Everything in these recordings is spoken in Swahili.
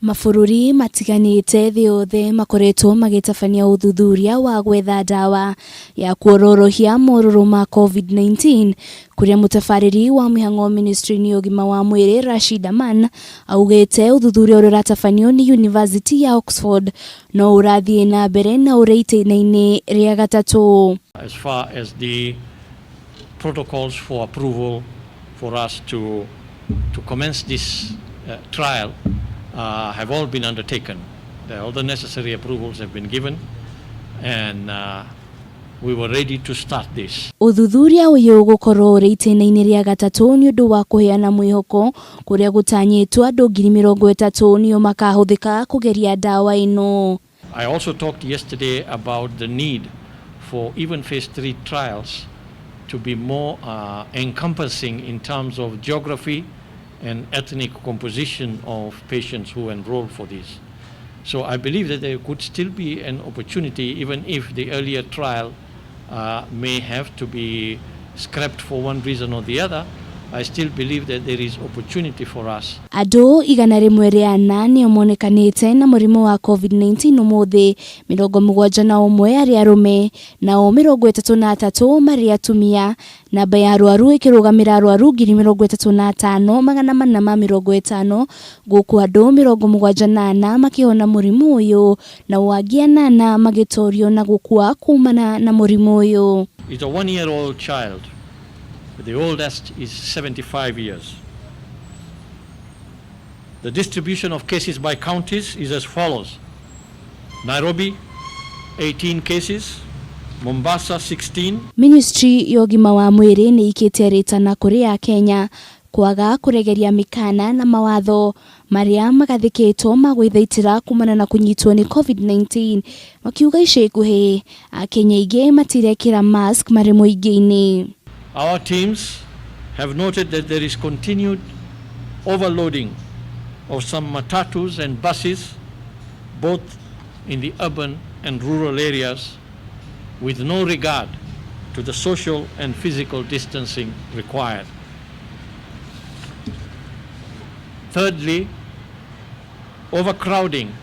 Mabũrũri matiganĩte thĩ yothe makoretwo magĩtabania ũthuthuria wa gwetha ndawa ya kuororohia morũrũ ma COVID-19 kuria mutafariri wa Mihang'o ministry-inĩ ya ũgima wa mwĩrĩ Rashid Aman augĩte ũthuthuria ũrĩa ũratabanio nĩ University ya Oxford no ũrathie na mbere na ũrĩ itĩna-inĩ rĩa gatatũ. As far as the protocols for approval for us to commence this trial have all been undertaken. All the necessary approvals have been given, and we were ready to start this. Ũthuthuria ũyũ gũkorwo ũrĩ itĩna-inĩ rĩa gatatũ nĩ ũndũ wa kũheana mwĩhoko kũrĩa gũtanyĩtwo andũ 30,000 nĩo makahũthĩka kũgeria ndawa ĩno. I also talked yesterday about the need for even phase 3 trials to be more encompassing in terms of geography and ethnic composition of patients who enroll for this. So I believe that there could still be an opportunity, even if the earlier trial may have to be scrapped for one reason or the other. I still believe that there is opportunity for us. Andũ 104 nĩo monekanĩte na mũrimũ wa COVID-19 ũmũthĩ, 71 arĩ arũme nao 33 marĩ atumia, namba ya arwaru ĩkĩrũgamĩra arwaru 35,450 gũkũ andũ 74 makĩhona mũrimũ ũyũ na angĩ 8 magĩtorio na gũkua kumana na mũrimũ ũyũ. It's a 1-year-old child. The oldest is 75 years. The distribution of cases by counties is as follows. Nairobi, 18 cases. Mombasa, 16. Ministry ya ũgima wa mwĩrĩ nĩ ikĩte rĩtana kũrĩ a Kenya kwaga kũregeria mĩkana na mawatho marĩa magathĩkĩtwo magwĩthaitĩra kumana na kũnyitwo nĩ COVID-19, makiuga ica ikuhĩ a Kenya aingĩ matirekĩra mask marĩ mũingĩ-inĩ. Our teams have noted that there is continued overloading of some matatus and buses, both in the urban and rural areas, with no regard to the social and physical distancing required. Thirdly, overcrowding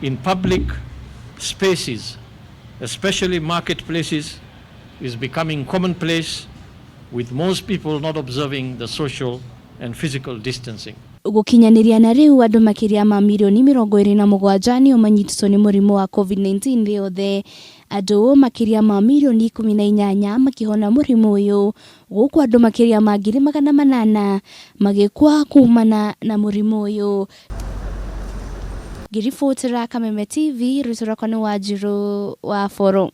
in public spaces, especially marketplaces, is becoming commonplace, with most people not observing the social and physical distancing. Gũkinyanĩria na rĩu andũ makĩria ma milioni 27 nĩo manyitĩtwo nĩ mũrimũ wa COVID-19 thĩ yothe, andũ makĩria ma milioni 18 makĩhona mũrimũ ũyũ, gũkũ andũ makĩria ma 800 magĩkua kumana na mũrimũ ũyũ. Ngĩribotera Kameme TV, rĩtwa rĩakwa nĩ Wanjirũ wa Foro.